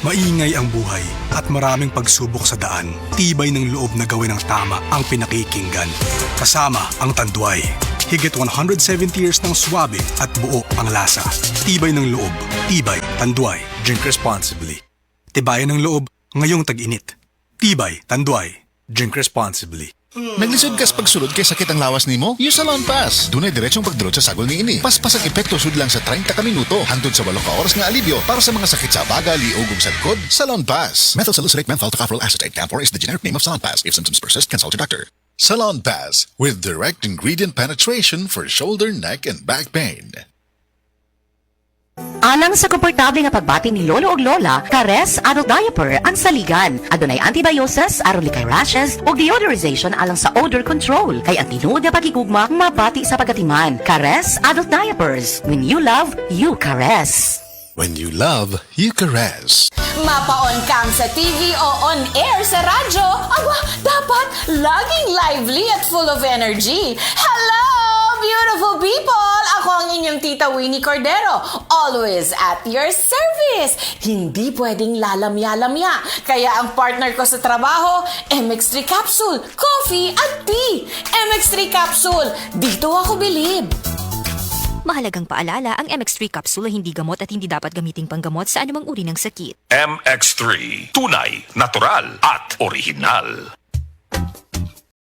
Maingay ang buhay at maraming pagsubok sa daan. Tibay ng loob na gawin ang tama ang pinakikinggan. Kasama ang Tanduay. Higit 170 years ng swabe at buo ang lasa. Tibay ng loob. Tibay. Tanduay. Drink responsibly. Tibayan ng loob ngayong tag-init. Tibay. Tanduay. Drink responsibly. Naglisod kas pagsulod kay sakit ang lawas nimo? Use Salon Pass. Dunay diretsong pagdurot sa sagol ni ini. Paspas ang epekto sud lang sa 30 ka minuto hangtod sa 8 ka oras nga alibyo para sa mga sakit sa baga, liog ug sadkod. Salon Pass. Methyl salicylate menthol tocopherol acetate. Camphor is the generic name of Salon Pass. If symptoms persist, consult your doctor. Salon Pass with direct ingredient penetration for shoulder, neck, and back pain. Alang sa komportable nga pagbati ni Lolo ug Lola, Kares Adult Diaper ang saligan. Adunay antibiosis aron likay rashes ug deodorization alang sa odor control. Kay ang tinuod nga pagigugma mabati sa pagatiman. Kares Adult Diapers. When you love, you caress. When you love, you caress. Mapa-on cam sa TV o on air sa radyo, aba, dapat laging lively at full of energy. Hello, beautiful people! Ako ang inyong tita Winnie Cordero, always at your service. Hindi pwedeng lalamya-lamya. Kaya ang partner ko sa trabaho, MX3 Capsule, coffee at tea. MX3 Capsule, dito ako bilib. Mahalagang paalala, ang MX3 capsule ay hindi gamot at hindi dapat gamiting panggamot sa anumang uri ng sakit. MX3. Tunay, natural, at original.